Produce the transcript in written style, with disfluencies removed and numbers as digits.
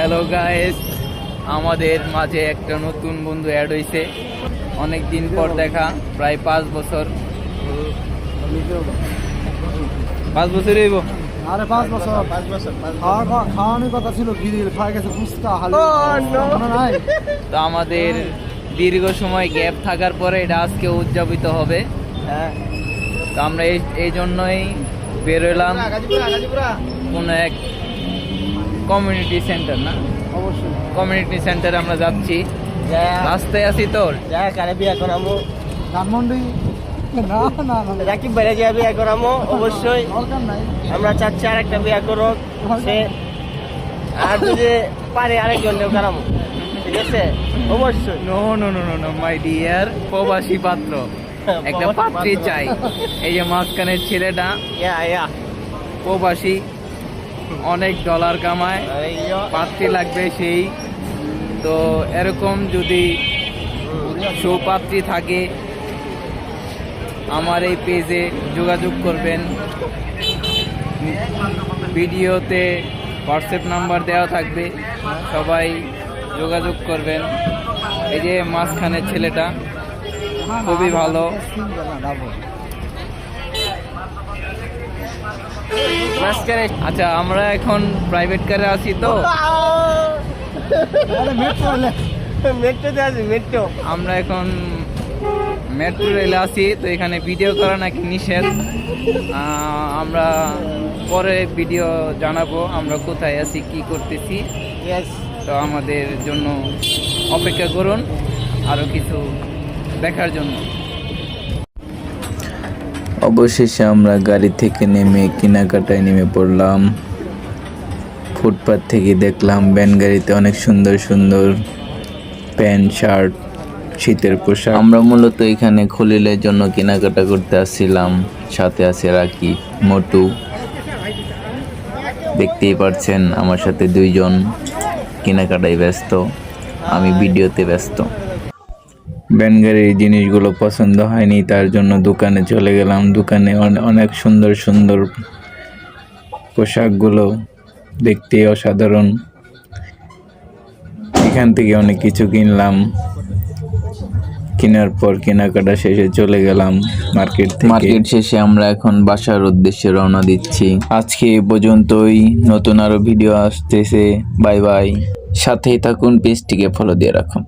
Hello guys, আমাদের মাঝে একটা নতুন বন্ধু অ্যাড হয়েছে। অনেক দিন পর দেখা, প্রায় 5 বছর। 5 বছর হইব। আরে 5 বছর খাওয়ানোর কথা ছিল, গিরিল খাওয়া গেছে ফুচকা নাই। তো আমাদের দীর্ঘ সময় গ্যাপ থাকার পরে এটা আজকে উদযাপিত হবে। হ্যাঁ, তো আমরা এই জন্যই বেরোলাম কোনো এক কমিউনিটি সেন্টার, না অবশ্যই কমিউনিটি সেন্টারে আমরা যাচ্ছি। রাস্তায় আছি তোর বিয়া করামো ধানমন্ডি। না না না, রাকিব ভাইরা যে বিয়া করামো অবশ্যই দরকার নাই। আমরা চাচ্ছি আর একটা বিয়া করো সে, আর যদি পারে আরেকজনকেও করামো, ঠিক আছে? অবশ্যই। No no no no no my dear প্রবাসী পাত্র, একটা পাত্রী চাই। এই যে মাঝখানের ছেলেটা ইয়া প্রবাসী, অনেক ডলার কামায়, পাত্রী লাগবে সেই। তো এরকম যদি সুপাত্রী থাকে আমার এই পেজে যোগাযোগ করবেন। ভিডিওতে হোয়াটসঅ্যাপ নাম্বার দেওয়া থাকবে, সবাই যোগাযোগ করবেন। এই যে মাঝখানের ছেলেটা খুবই ভালো। আচ্ছা, আমরা এখন প্রাইভেট কারে আছি, তো মেট্রোতে আছি, মেট্রো। আমরা এখন মেট্রো রেলে আছি। তো এখানে ভিডিও করা নাকি নিষেধ। আমরা পরে ভিডিও জানাবো আমরা কোথায় আছি, কি করতেছি। তো আমাদের জন্য অপেক্ষা করুন আরো কিছু দেখার জন্য। অবশেষে আমরা গাড়ি থেকে নেমে কেনাকাটায় নেমে পড়লাম। ফুটপাত থেকে দেখলাম ভ্যান গাড়িতে অনেক সুন্দর সুন্দর প্যান্ট, শার্ট, শীতের পোশাক। আমরা মূলত এখানে খলিলের জন্য কেনাকাটা করতে আসছিলাম। সাথে আছে রাকিব, মোটু। দেখতেই পাচ্ছেন আমার সাথে 2 জন কেনাকাটায় ব্যস্ত, আমি ভিডিওতে ব্যস্ত। ভ্যান গাড়ির জিনিসগুলো পছন্দ হয়নি, তার জন্য দোকানে চলে গেলাম। দোকানে অনেক সুন্দর সুন্দর পোশাকগুলো দেখতে অসাধারণ। এখান থেকে অনেক কিছু কিনলাম। কেনার পর কেনাকাটা শেষে চলে গেলাম মার্কেট শেষে আমরা এখন বাসার উদ্দেশ্যে রওনা দিচ্ছি। আজকে এ পর্যন্তই, নতুন আরো ভিডিও আসতেছে। বাই বাই, সাথেই থাকুন, পেজটিকে ফলো দিয়ে রাখুন।